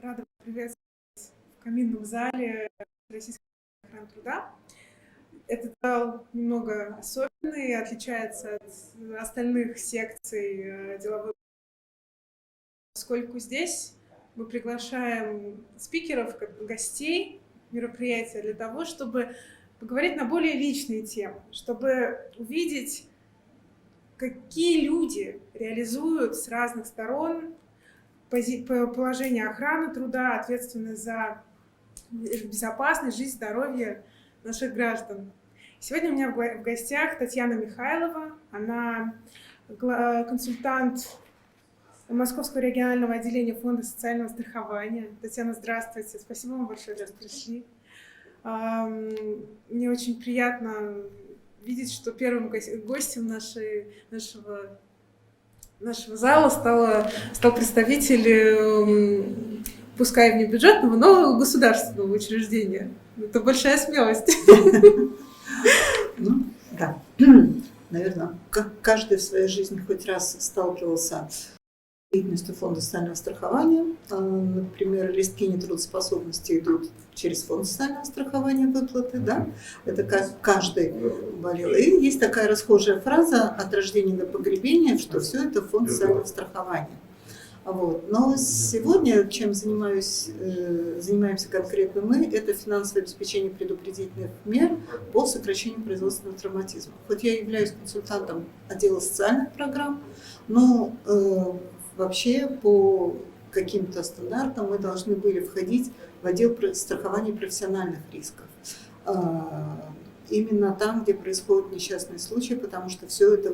Рада приветствовать в каминном зале Российской охраны труда. Этот зал немного особенный, отличается от остальных секций деловой, поскольку здесь мы приглашаем спикеров, как гостей мероприятия для того, чтобы поговорить на более личные темы, чтобы увидеть, какие люди реализуют с разных сторон положение охраны труда, ответственность за безопасность, жизнь, здоровье наших граждан. Сегодня у меня в гостях Татьяна Михайлова. Она консультант Московского регионального отделения Фонда социального страхования. Татьяна, здравствуйте. Спасибо вам большое, что пришли. Мне очень приятно видеть, что первым гостем нашего зала стал представитель, пускай внебюджетного, но государственного учреждения. Это большая смелость. Ну, да. Наверное, каждый в своей жизни хоть раз сталкивался с деятельностью Фонда социального страхования. Например, листки нетрудоспособности идут через Фонд социального страхования выплаты, да? Это как каждый болел. И есть такая расхожая фраза от рождения до погребения, что все это Фонд социального страхования. Вот. Но сегодня, чем занимаемся конкретно мы, это финансовое обеспечение предупредительных мер по сокращению производственного травматизма. Хоть я являюсь консультантом отдела социальных программ, но вообще по каким-то стандартам мы должны были входить в отдел страхования профессиональных рисков. Именно там, где происходят несчастные случаи, потому что все это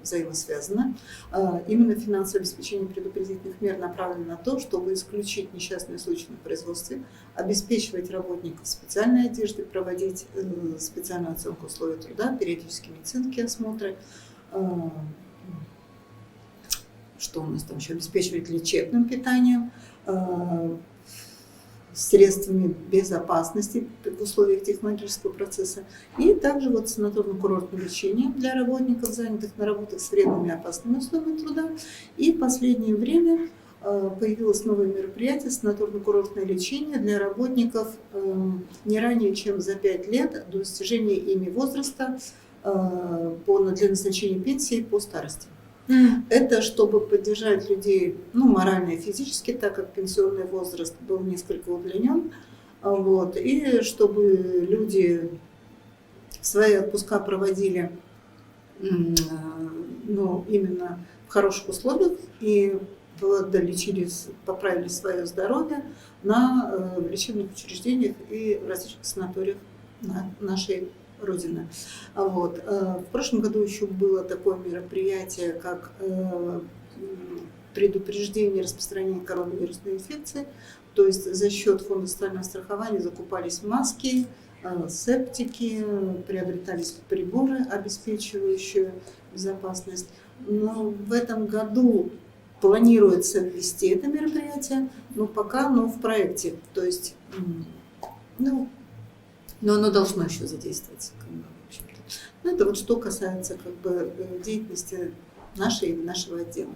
взаимосвязано. Именно финансовое обеспечение предупредительных мер направлено на то, чтобы исключить несчастные случаи на производстве, обеспечивать работников специальной одеждой, проводить специальную оценку условий труда, периодические медицинские осмотры. Что у нас там еще? Обеспечивать лечебным питанием, средствами безопасности в условиях технологического процесса, и также вот санаторно-курортное лечение для работников, занятых на работах с вредными и опасными условиями труда. И в последнее время появилось новое мероприятие санаторно-курортное лечение для работников не ранее, чем за 5 лет до достижения ими возраста для назначения пенсии по старости. Это чтобы поддержать людей морально и физически, так как пенсионный возраст был несколько удлинен, вот, и чтобы люди свои отпуска проводили именно в хороших условиях и долечились, поправили свое здоровье в лечебных учреждениях и в различных санаториях нашей Родины. Вот. В прошлом году еще было такое мероприятие, как предупреждение распространения коронавирусной инфекции. То есть за счет Фонда социального страхования закупались маски, септики, приобретались приборы, обеспечивающие безопасность. Но в этом году планируется ввести это мероприятие, но пока в проекте. То есть, но оно должно еще задействоваться. Это вот что касается деятельности нашего отдела.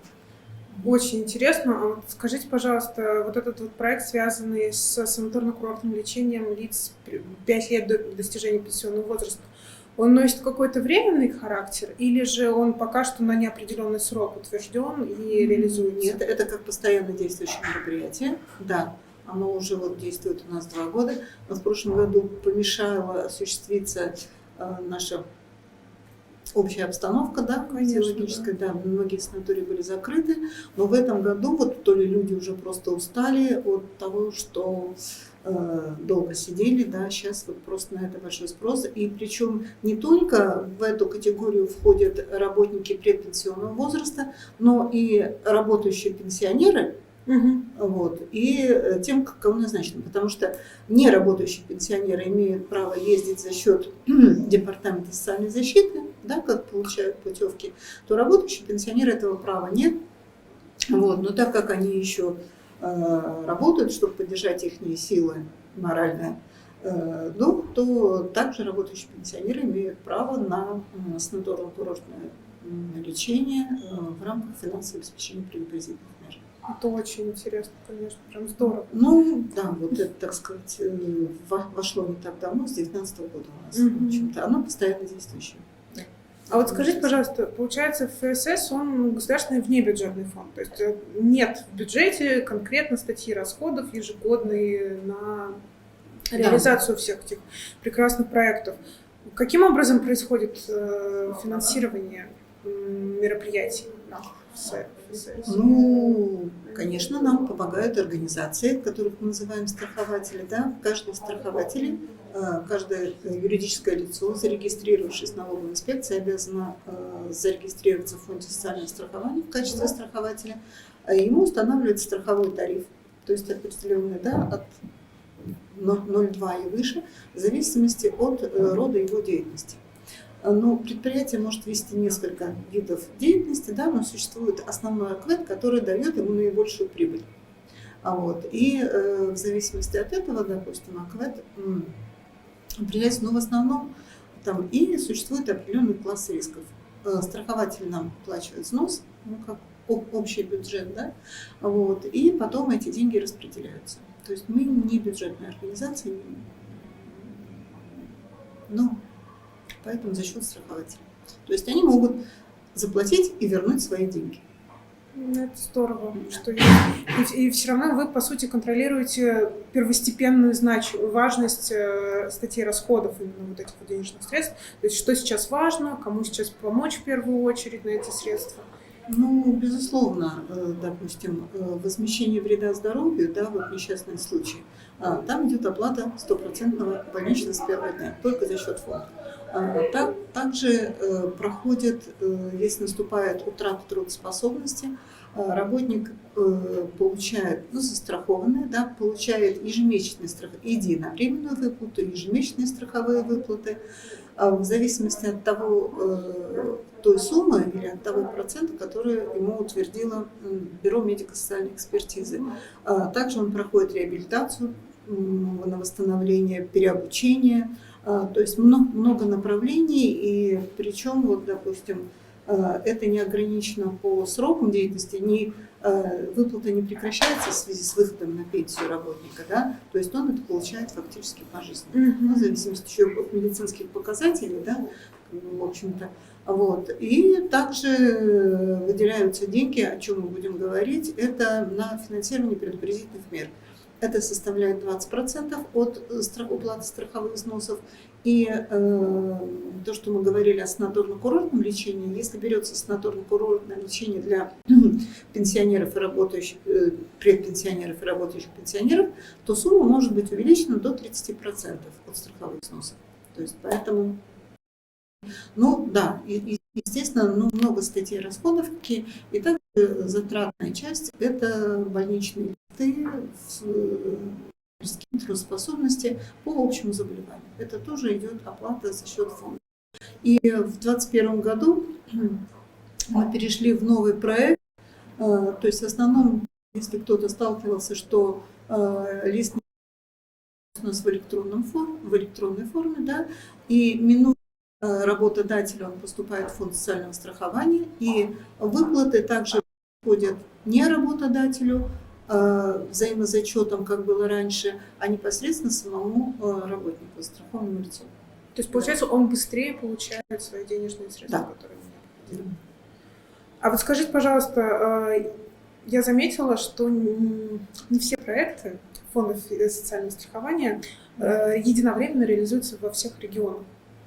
Очень интересно. А вот скажите, пожалуйста, вот этот вот проект, связанный с санаторно-курортным лечением лиц 5 лет до достижения пенсионного возраста, он носит какой-то временный характер, или же он пока что на неопределенный срок утвержден и реализуется? Нет, это как постоянно действующее мероприятие, да. Оно уже действует у нас 2 года. Но в прошлом году помешала осуществиться наша общая обстановка, физиологическая, многие санатории были закрыты. Но в этом году то ли люди уже просто устали от того, что долго сидели, сейчас просто на это большой спрос. И причем не только в эту категорию входят работники предпенсионного возраста, но и работающие пенсионеры, и тем, кому назначено. Потому что неработающие пенсионеры имеют право ездить за счет Департамента социальной защиты, как получают путевки, то работающие пенсионеры этого права нет. Но так как они еще работают, чтобы поддержать их силы моральные, то также работающие пенсионеры имеют право на санаторно-курортное лечение в рамках финансового обеспечения предупредительных мер. Это очень интересно, конечно, прям здорово. Ну, да, вот это, так сказать, вошло не так давно, с 2019 года у нас, в общем-то. Оно постоянно действующее. А вот скажите, пожалуйста, получается, ФСС, он государственный внебюджетный фонд, то есть нет в бюджете конкретно статьи расходов ежегодные на реализацию всех этих прекрасных проектов. Каким образом происходит финансирование мероприятий в ФСС? Ну, конечно, нам помогают организации, которых мы называем страхователи. Да? Каждый страхователь, каждое юридическое лицо, зарегистрировавшись в налоговой инспекции, обязано зарегистрироваться в фонде социального страхования в качестве страхователя. Ему устанавливается страховой тариф, то есть определенный, да, от 0,2 и выше, в зависимости от рода его деятельности. Но предприятие может вести несколько видов деятельности, да, но существует основной ОКВЭД, который дает ему наибольшую прибыль. И в зависимости от этого, допустим, ОКВЭД определяется, но в основном там и существует определенный класс рисков. Страхователь нам оплачивает взнос, как общий бюджет, да, и потом эти деньги распределяются. То есть мы не бюджетная организация, но поэтому за счет страхователя. То есть они могут заплатить и вернуть свои деньги. Это здорово, что и все равно вы, по сути, контролируете первостепенную важность статей расходов именно вот этих вот денежных средств. То есть что сейчас важно, кому сейчас помочь в первую очередь на эти средства. Ну, безусловно, допустим, возмещение вреда здоровью, да, вот несчастный случай, там идет оплата 100% больничного с первого дня, только за счет фонда. Также проходит, если наступает утрата трудоспособности, работник получает, застрахованный, да, получает ежемесячные единовременную выплату, ежемесячные страховые выплаты, в зависимости от того, той суммы или от того процента, который ему утвердило Бюро медико-социальной экспертизы. Также он проходит реабилитацию на восстановление, переобучение. То есть много направлений, и причем, вот, допустим, это не ограничено по срокам деятельности, выплата не прекращается в связи с выходом на пенсию работника, да, то есть он это получает фактически пожизненно, в зависимости еще от медицинских показателей, да, в общем-то. И также выделяются деньги, о чем мы будем говорить, это на финансирование предупредительных мер. Это составляет 20% от уплаты страховых взносов. И то, что мы говорили о санаторно-курортном лечении, если берется санаторно-курортное лечение для пенсионеров и работающих, предпенсионеров и работающих пенсионеров, то сумма может быть увеличена до 30% от страховых взносов. То есть поэтому, естественно, много статей расходов, и также затратная часть – это больничные листы, трудоспособности по общему заболеванию. Это тоже идет оплата за счет фонда. И в 2021 году мы перешли в новый проект. То есть в основном, если кто-то сталкивался, что лист у нас в электронной форме, да, и минуя работодателя, он поступает в фонд социального страхования, и выплаты также входят не работодателю, взаимозачетом, как было раньше, а непосредственно самому работнику, страховому лицу. То есть, получается, он быстрее получает свои денежные средства, которые необходимы. А вот скажите, пожалуйста, я заметила, что не все проекты фондов социального страхования единовременно реализуются во всех регионах.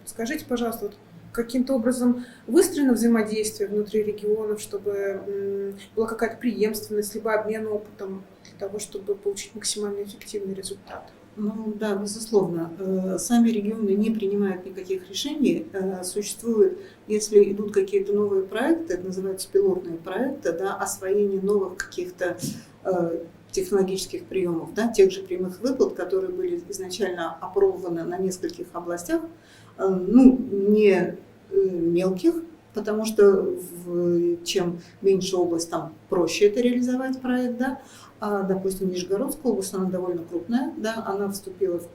Скажите, пожалуйста, вот каким-то образом выстроено взаимодействие внутри регионов, чтобы была какая-то преемственность, либо обмен опытом для того, чтобы получить максимально эффективный результат? Ну да, безусловно. Сами регионы не принимают никаких решений. Существует, если идут какие-то новые проекты, это называются пилотные проекты, да, освоение новых каких-то технологических приемов, да, тех же прямых выплат, которые были изначально опробованы на нескольких областях, не мелких, потому что чем меньше область, там проще это реализовать проект, да. А, допустим, Нижегородская область, она довольно крупная, да, она вступила в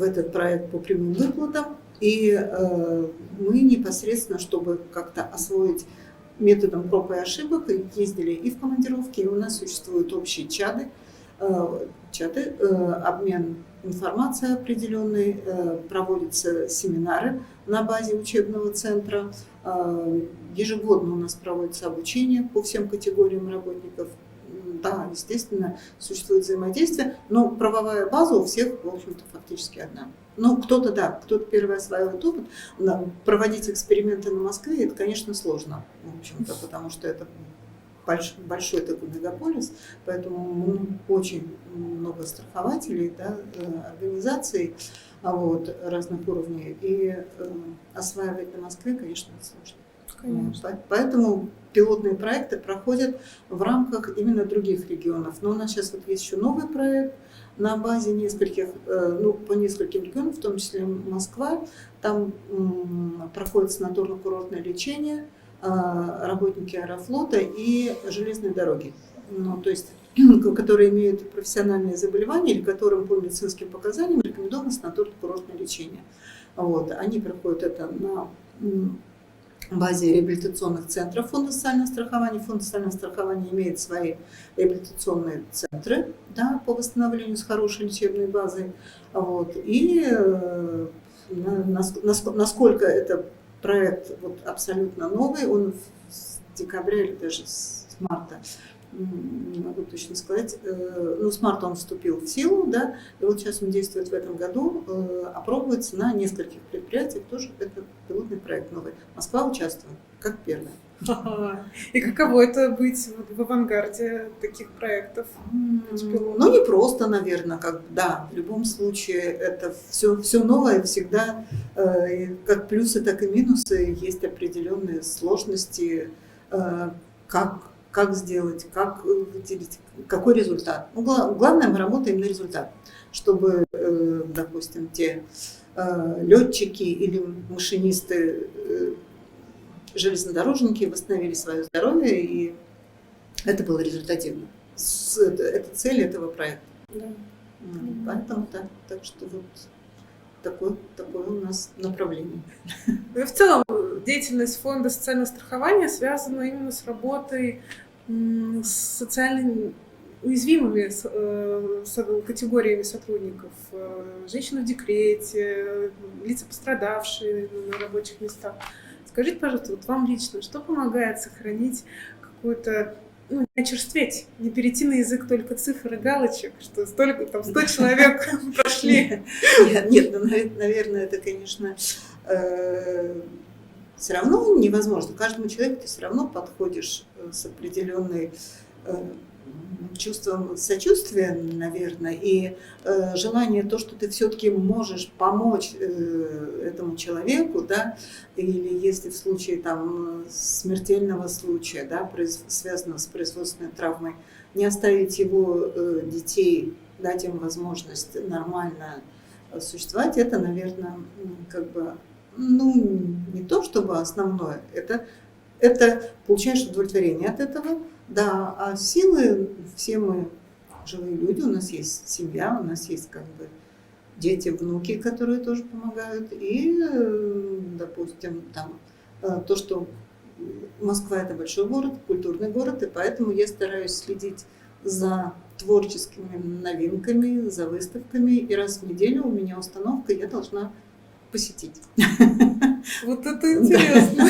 этот проект по прямым выплатам. И мы непосредственно, чтобы как-то освоить методом проб и ошибок, ездили и в командировки, и у нас существуют общие чаты, обмен информацией определенной, проводятся семинары на базе учебного центра. Ежегодно у нас проводится обучение по всем категориям работников. Да, естественно, существует взаимодействие, но правовая база у всех, в общем-то, фактически одна. Ну, кто-то, да, кто-то первый осваивает опыт. Проводить эксперименты на Москве, это, конечно, сложно, в общем-то, потому что это большой такой мегаполис, поэтому очень много страхователей, да, организаций вот, разных уровней, и осваивать на Москве, конечно, сложно. Конечно. Поэтому пилотные проекты проходят в рамках именно других регионов. Но у нас сейчас вот есть еще новый проект на базе нескольких, по нескольким регионам, в том числе Москва. Там проходит санаторно-курортное лечение, работники Аэрофлота и железной дороги, то есть, которые имеют профессиональные заболевания или которым по медицинским показаниям рекомендовано санаторно-курортное лечение. Вот. Они проходят это на базе реабилитационных центров Фонда социального страхования. Фонд социального страхования имеет свои реабилитационные центры, да, по восстановлению с хорошей лечебной базой. Вот. И насколько это проект вот абсолютно новый, он с декабря или даже с марта, не могу точно сказать, с марта он вступил в силу, да, и вот сейчас он действует в этом году, опробуется на нескольких предприятиях, тоже это пилотный проект новый. Москва участвует, как первая. И каково это быть в авангарде таких проектов? Ну, не просто, наверное, да, в любом случае это все новое, всегда как плюсы, так и минусы, есть определенные сложности, как сделать, как выделить, какой результат. Ну, главное, мы работаем на результат, чтобы, допустим, те летчики или машинисты, железнодорожники восстановили свое здоровье, и это было результативно. Это цель этого проекта. Да. Поэтому так что вот такое у нас направление. В целом, деятельность Фонда социального страхования связана именно с работой с социально уязвимыми категориями сотрудников. Женщины в декрете, лица пострадавшие на рабочих местах. Скажите, пожалуйста, вот вам лично, что помогает сохранить какую-то, не очерстветь, не перейти на язык только цифр и галочек, что столько, 100 человек прошли? Нет, наверное, это, конечно, все равно невозможно. Каждому человеку ты все равно подходишь с определенной чувством сочувствия, наверное, и желание то, что ты все-таки можешь помочь этому человеку, да, или если в случае смертельного случая, да, связанного с производственной травмой, не оставить его детей, дать им возможность нормально существовать, это, наверное, не то чтобы основное, это получаешь удовлетворение от этого. Да, а силы, все мы живые люди, у нас есть семья, у нас есть дети, внуки, которые тоже помогают. И, допустим, то, что Москва — это большой город, культурный город, и поэтому я стараюсь следить за творческими новинками, за выставками, и раз в неделю у меня установка, я должна посетить. Вот это интересно.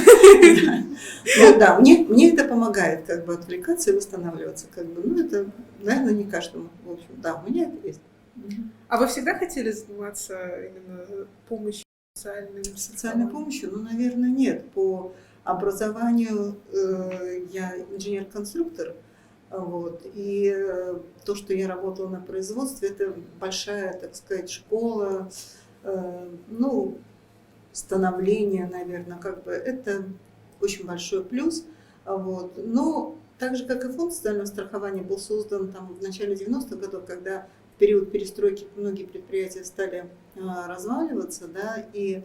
Ну да, мне это помогает отвлекаться и восстанавливаться. Это, наверное, не каждому. В общем, да, у меня это есть. А вы всегда хотели заниматься именно помощью социальной помощью? Ну, наверное, нет. По образованию я инженер-конструктор. Вот, и то, что я работала на производстве, это большая, так сказать, школа, становление, наверное, это очень большой плюс. Вот. Но так же, как и фонд социального страхования был создан в начале 90-х годов, когда в период перестройки многие предприятия стали разваливаться, да, и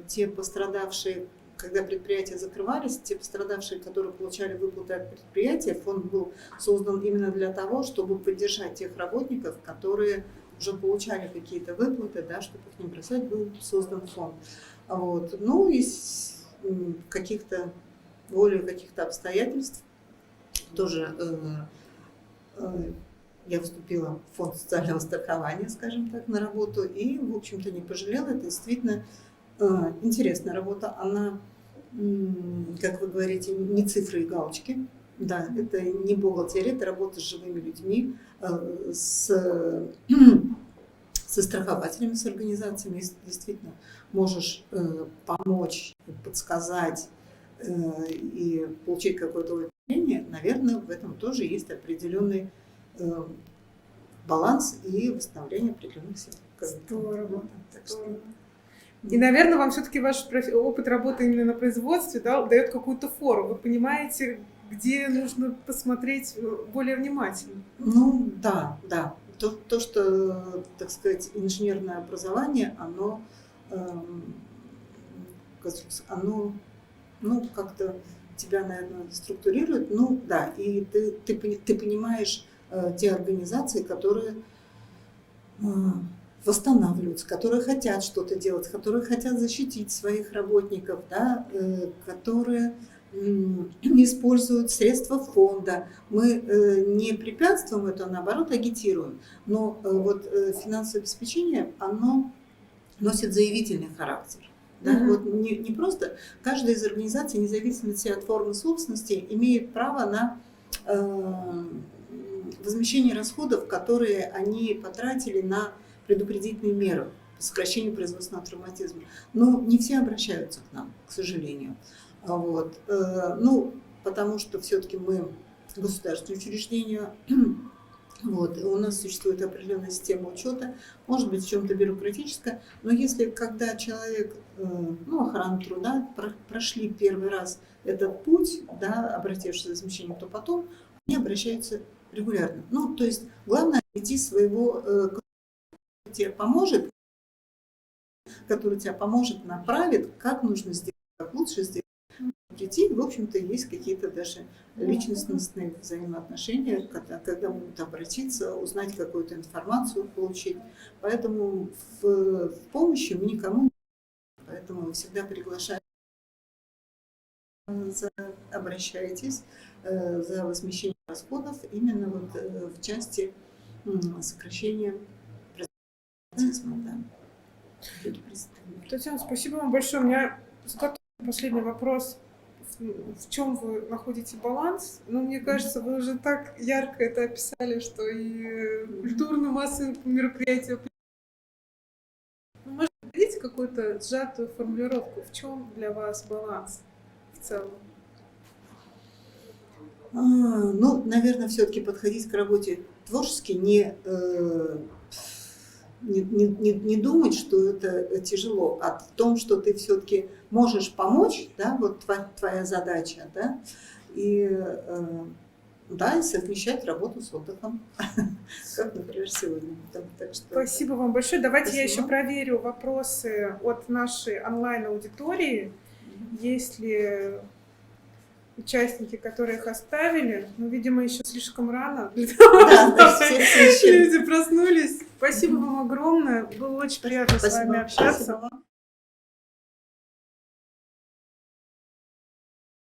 те пострадавшие, когда предприятия закрывались, те пострадавшие, которые получали выплаты от предприятия, фонд был создан именно для того, чтобы поддержать тех работников, которые уже получали какие-то выплаты, да, чтобы их не бросать, был создан фонд. Вот. Ну, из каких-то, волей каких-то обстоятельств тоже я вступила в фонд социального страхования, скажем так, на работу, и, в общем-то, не пожалела. Это действительно интересная работа. Она, как вы говорите, не цифры и галочки. Да, это не бухгалтерия, это работа с живыми людьми, со страхователями, с организациями. Если действительно можешь помочь, подсказать и получить какое-то удовлетворение, наверное, в этом тоже есть определенный баланс и восстановление определенных сил. Здорово. И, наверное, вам все-таки ваш опыт работы именно на производстве, да, дает какую-то фору. Вы понимаете, где нужно посмотреть более внимательно. Ну, да. То, что, так сказать, инженерное образование, оно как-то тебя, наверное, структурирует. Ну, да, и ты понимаешь те организации, которые восстанавливаются, которые хотят что-то делать, которые хотят защитить своих работников, да, которые используют средства фонда. Мы не препятствуем это, а наоборот агитируем. Но вот финансовое обеспечение, оно носит заявительный характер. Да? Вот не просто каждая из организаций, независимо от формы собственности, имеет право на возмещение расходов, которые они потратили на предупредительные меры по сокращению производственного травматизма. Но не все обращаются к нам, к сожалению. Вот. Ну, потому что все-таки мы государственное учреждение, вот, и у нас существует определенная система учета, может быть, в чем-то бюрократическая, но если когда человек, охрана труда, прошли первый раз этот путь, да, обратившись за возмещением, то потом они обращаются регулярно. Ну, то есть главное найти своего, который тебя поможет, направит, как нужно сделать, как лучше сделать. Прийти, в общем-то, есть какие-то даже личностные взаимоотношения, когда могут обратиться, узнать какую-то информацию, получить. Поэтому в помощи мы никому не нужны. Поэтому мы всегда приглашаем, обращайтесь за возмещение расходов именно вот в части сокращения травматизма. Да. Татьяна, спасибо вам большое. У меня последний вопрос. В чем вы находите баланс? Ну, мне кажется, вы уже так ярко это описали, что и культурную массу мероприятия. Может, дадите какую-то сжатую формулировку? В чем для вас баланс в целом? Ну, наверное, все-таки подходить к работе творчески, не думать, что это тяжело, а в том, что ты все-таки можешь помочь, да, вот твоя задача, да, и совмещать работу с отдыхом, как, например, сегодня. Так что... Спасибо вам большое. Давайте я еще проверю вопросы от нашей онлайн-аудитории. Есть ли участники, которые их оставили, но, видимо, еще слишком рано для того, чтобы люди проснулись. Спасибо вам огромное. Было очень приятно с вами общаться.